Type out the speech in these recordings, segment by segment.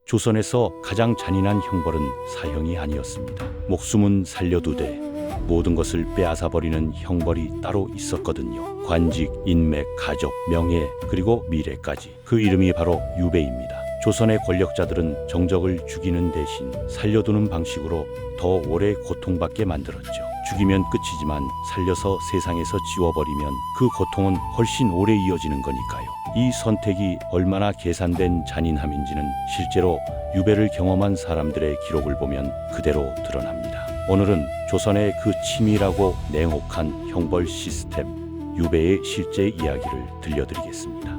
조선에서 가장 잔인한 형벌은 사형이 아니었습니다. 목숨은 살려두되 모든 것을 빼앗아버리는 형벌이 따로 있었거든요. 관직, 인맥, 가족, 명예, 그리고 미래까지. 그 이름이 바로 유배입니다. 조선의 권력자들은 정적을 죽이는 대신 살려두는 방식으로 더 오래 고통받게 만들었죠. 죽이면 끝이지만 살려서 세상에서 지워버리면 그 고통은 훨씬 오래 이어지는 거니까요. 이 선택이 얼마나 계산된 잔인함인지는 실제로 유배를 경험한 사람들의 기록을 보면 그대로 드러납니다. 오늘은 조선의 그 치밀하고 냉혹한 형벌 시스템, 유배의 실제 이야기를 들려드리겠습니다.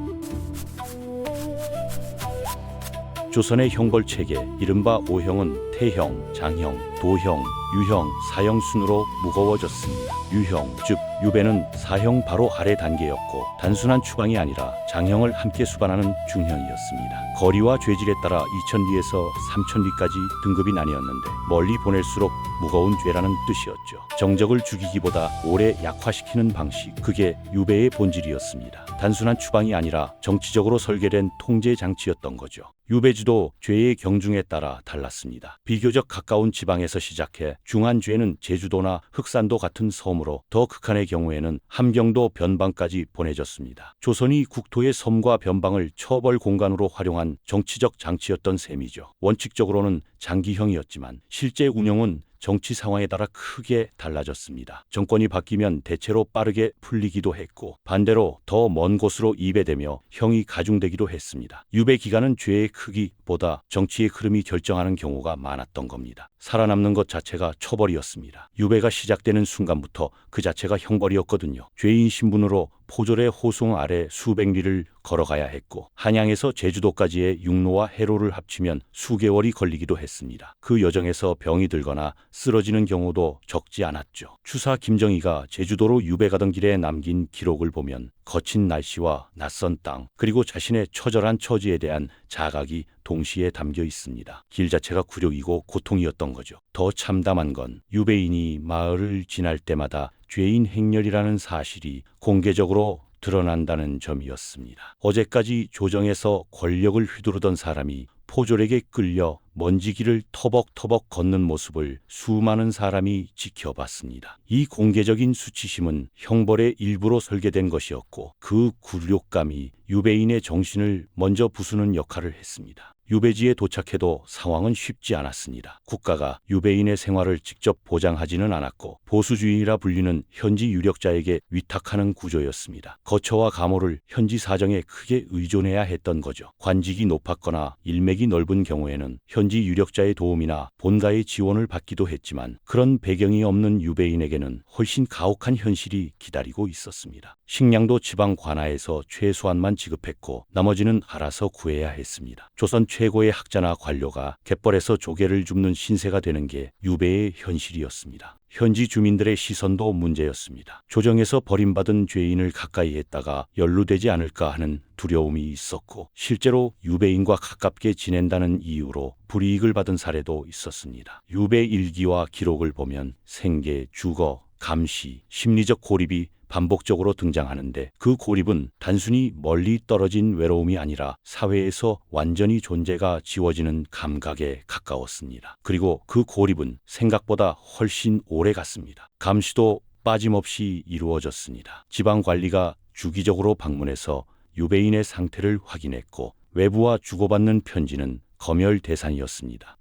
조선의 형벌 체계, 이른바 5형은 태형, 장형, 도형, 유형, 사형 순으로 무거워졌습니다. 유형, 즉 유배는 사형 바로 아래 단계였고 단순한 추방이 아니라 장형을 함께 수반하는 중형이었습니다. 거리와 죄질에 따라 2000리에서 3000리까지 등급이 나뉘었는데 멀리 보낼수록 무거운 죄라는 뜻이었죠. 정적을 죽이기보다 오래 약화시키는 방식, 그게 유배의 본질이었습니다. 단순한 추방이 아니라 정치적으로 설계된 통제 장치였던 거죠. 유배주도 죄의 경중에 따라 달랐습니다. 비교적 가까운 지방에서 시작해 중한 죄는 제주도나 흑산도 같은 섬으로, 더 극한의 경우에는 함경도 변방까지 보내졌습니다. 조선이 국토의 섬과 변방을 처벌 공간으로 활용한 정치적 장치였던 셈이죠. 원칙적으로는 장기형이었지만 실제 운영은 정치 상황에 따라 크게 달라졌습니다. 정권이 바뀌면 대체로 빠르게 풀리기도 했고 반대로 더 먼 곳으로 이배되며 형이 가중되기도 했습니다. 유배 기간은 죄의 크기보다 정치의 흐름이 결정하는 경우가 많았던 겁니다. 살아남는 것 자체가 처벌이었습니다. 유배가 시작되는 순간부터 그 자체가 형벌이었거든요. 죄인 신분으로 포졸의 호송 아래 수백 리를 걸어가야 했고 한양에서 제주도까지의 육로와 해로를 합치면 수개월이 걸리기도 했습니다. 그 여정에서 병이 들거나 쓰러지는 경우도 적지 않았죠. 추사 김정희가 제주도로 유배 가던 길에 남긴 기록을 보면 거친 날씨와 낯선 땅, 그리고 자신의 처절한 처지에 대한 자각이 동시에 담겨 있습니다. 길 자체가 굴욕이고 고통이었던 거죠. 더 참담한 건 유배인이 마을을 지날 때마다 죄인 행렬이라는 사실이 공개적으로 드러난다는 점이었습니다. 어제까지 조정에서 권력을 휘두르던 사람이 포졸에게 끌려 먼지길을 터벅터벅 걷는 모습을 수많은 사람이 지켜봤습니다. 이 공개적인 수치심은 형벌의 일부로 설계된 것이었고 그 굴욕감이 유배인의 정신을 먼저 부수는 역할을 했습니다. 유배지에 도착해도 상황은 쉽지 않았습니다. 국가가 유배인의 생활을 직접 보장하지는 않았고 보수주의라 불리는 현지 유력자에게 위탁하는 구조였습니다. 거처와 감호를 현지 사정에 크게 의존해야 했던 거죠. 관직이 높았거나 일맥이 넓은 경우에는 현지 유력자의 도움이나 본가의 지원을 받기도 했지만 그런 배경이 없는 유배인에게는 훨씬 가혹한 현실이 기다리고 있었습니다. 식량도 지방 관아에서 최소한만 지급했고 나머지는 알아서 구해야 했습니다. 조선 최고의 학자나 관료가 갯벌에서 조개를 줍는 신세가 되는 게 유배의 현실이었습니다. 현지 주민들의 시선도 문제였습니다. 조정에서 버림받은 죄인을 가까이 했다가 연루되지 않을까 하는 두려움이 있었고 실제로 유배인과 가깝게 지낸다는 이유로 불이익을 받은 사례도 있었습니다. 유배 일기와 기록을 보면 생계, 주거, 감시, 심리적 고립이 반복적으로 등장하는데 그 고립은 단순히 멀리 떨어진 외로움이 아니라 사회에서 완전히 존재가 지워지는 감각에 가까웠습니다. 그리고 그 고립은 생각보다 훨씬 오래 갔습니다. 감시도 빠짐없이 이루어졌습니다. 지방관리가 주기적으로 방문해서 유배인의 상태를 확인했고 외부와 주고받는 편지는 검열 대상이었습니다.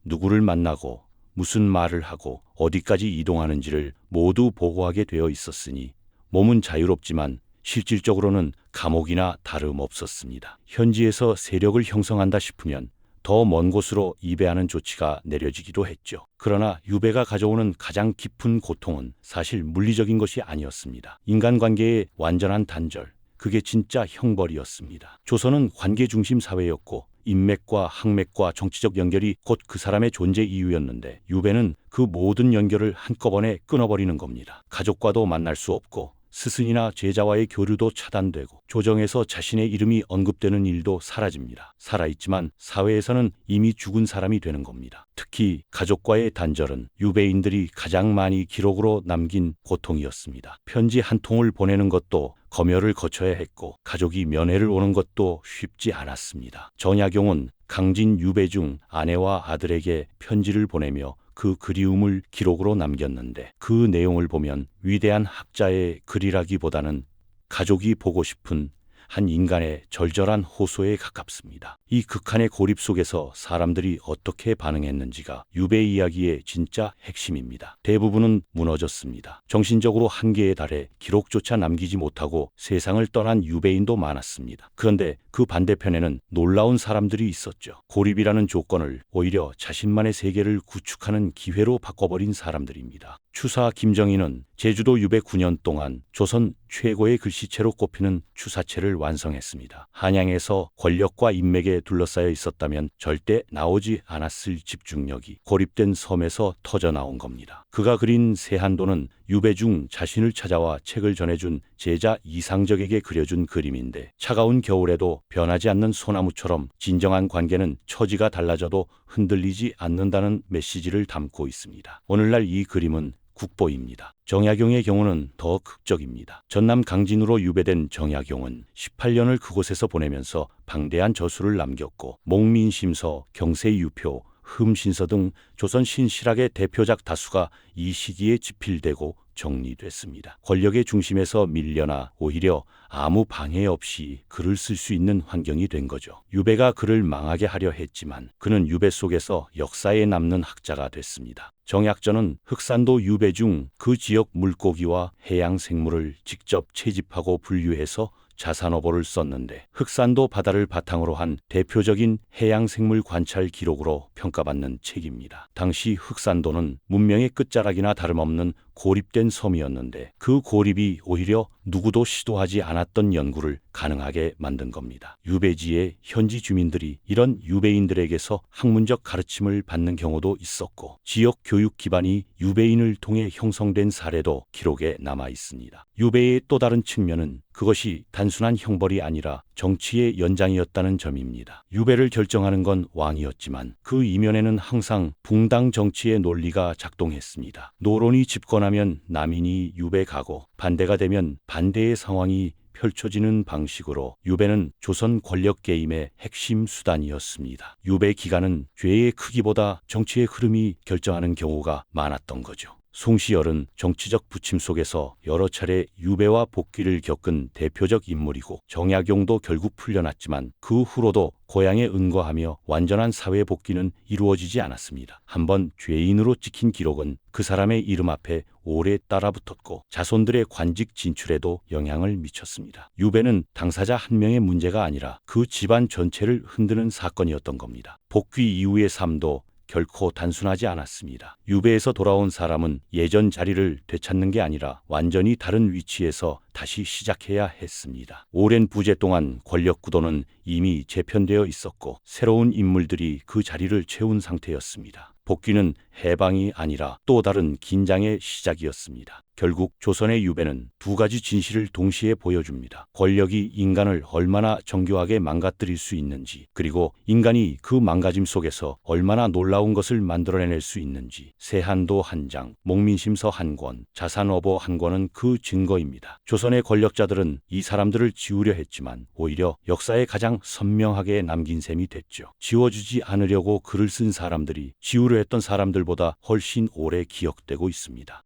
누구를 만나고 무슨 말을 하고 어디까지 이동하는지를 모두 보고하게 되어 있었으니 몸은 자유롭지만 실질적으로는 감옥이나 다름없었습니다. 현지에서 세력을 형성한다 싶으면 더 먼 곳으로 이배하는 조치가 내려지기도 했죠. 그러나 유배가 가져오는 가장 깊은 고통은 사실 물리적인 것이 아니었습니다. 인간관계의 완전한 단절, 그게 진짜 형벌이었습니다. 조선은 관계 중심 사회였고 인맥과 학맥과 정치적 연결이 곧 그 사람의 존재 이유였는데 유배는 그 모든 연결을 한꺼번에 끊어버리는 겁니다. 가족과도 만날 수 없고 스승이나 제자와의 교류도 차단되고 조정에서 자신의 이름이 언급되는 일도 사라집니다. 살아있지만 사회에서는 이미 죽은 사람이 되는 겁니다. 특히 가족과의 단절은 유배인들이 가장 많이 기록으로 남긴 고통이었습니다. 편지 한 통을 보내는 것도 검열을 거쳐야 했고 가족이 면회를 오는 것도 쉽지 않았습니다. 정약용은 강진 유배중 아내와 아들에게 편지를 보내며 그 그리움을 기록으로 남겼는데 그 내용을 보면 위대한 학자의 글이라기보다는 가족이 보고 싶은 한 인간의 절절한 호소에 가깝습니다. 이 극한의 고립 속에서 사람들이 어떻게 반응했는지가 유배 이야기의 진짜 핵심입니다. 대부분은 무너졌습니다. 정신적으로 한계에 달해 기록조차 남기지 못하고 세상을 떠난 유배인도 많았습니다. 그런데 그 반대편에는 놀라운 사람들이 있었죠. 고립이라는 조건을 오히려 자신만의 세계를 구축하는 기회로 바꿔버린 사람들입니다. 추사 김정희는 제주도 유배 9년 동안 조선 최고의 글씨체로 꼽히는 추사체를 완성했습니다. 한양에서 권력과 인맥에 둘러싸여 있었다면 절대 나오지 않았을 집중력이 고립된 섬에서 터져나온 겁니다. 그가 그린 세한도는 유배 중 자신을 찾아와 책을 전해준 제자 이상적에게 그려준 그림인데 차가운 겨울에도 변하지 않는 소나무처럼 진정한 관계는 처지가 달라져도 흔들리지 않는다는 메시지를 담고 있습니다. 오늘날 이 그림은 국보입니다. 정약용의 경우는 더 극적입니다. 전남 강진으로 유배된 정약용은 18년을 그곳에서 보내면서 방대한 저술을 남겼고 목민심서, 경세유표, 흠신서 등 조선 신실학의 대표작 다수가 이 시기에 집필되고 정리됐습니다. 권력의 중심에서 밀려나 오히려 아무 방해 없이 글을 쓸 수 있는 환경이 된 거죠. 유배가 그를 망하게 하려 했지만 그는 유배 속에서 역사에 남는 학자가 됐습니다. 정약전은 흑산도 유배 중 그 지역 물고기와 해양 생물을 직접 채집하고 분류해서 자산어보를 썼는데 흑산도 바다를 바탕으로 한 대표적인 해양생물 관찰 기록으로 평가받는 책입니다. 당시 흑산도는 문명의 끝자락이나 다름없는 고립된 섬이었는데 그 고립이 오히려 누구도 시도하지 않았던 연구를 가능하게 만든 겁니다. 유배지의 현지 주민들이 이런 유배인들에게서 학문적 가르침을 받는 경우도 있었고 지역 교육 기반이 유배인을 통해 형성된 사례도 기록에 남아 있습니다. 유배의 또 다른 측면은 그것이 단순한 형벌이 아니라 정치의 연장이었다는 점입니다. 유배를 결정하는 건 왕이었지만 그 이면에는 항상 붕당 정치의 논리가 작동했습니다. 노론이 집권하면 남인이 유배 가고 반대가 되면 반대의 상황이 펼쳐지는 방식으로 유배는 조선 권력 게임의 핵심 수단이었습니다. 유배 기간은 죄의 크기보다 정치의 흐름이 결정하는 경우가 많았던 거죠. 송시열은 정치적 부침 속에서 여러 차례 유배와 복귀를 겪은 대표적 인물이고 정약용도 결국 풀려났지만 그 후로도 고향에 은거하며 완전한 사회 복귀는 이루어지지 않았습니다. 한번 죄인으로 찍힌 기록은 그 사람의 이름 앞에 오래 따라붙었고 자손들의 관직 진출에도 영향을 미쳤습니다. 유배는 당사자 한 명의 문제가 아니라 그 집안 전체를 흔드는 사건이었던 겁니다. 복귀 이후의 삶도 결코 단순하지 않았습니다. 유배에서 돌아온 사람은 예전 자리를 되찾는 게 아니라 완전히 다른 위치에서 다시 시작해야 했습니다. 오랜 부재 동안 권력 구도는 이미 재편되어 있었고 새로운 인물들이 그 자리를 채운 상태였습니다. 복귀는 해방이 아니라 또 다른 긴장의 시작이었습니다. 결국 조선의 유배는 두 가지 진실을 동시에 보여줍니다. 권력이 인간을 얼마나 정교하게 망가뜨릴 수 있는지, 그리고 인간이 그 망가짐 속에서 얼마나 놀라운 것을 만들어낼 수 있는지. 세한도 한 장, 목민심서 한 권, 자산어보 한 권은 그 증거입니다. 조선의 권력자들은 이 사람들을 지우려 했지만 오히려 역사에 가장 선명하게 남긴 셈이 됐죠. 지워주지 않으려고 글을 쓴 사람들이 지우려 했던 사람들보다 훨씬 오래 기억되고 있습니다.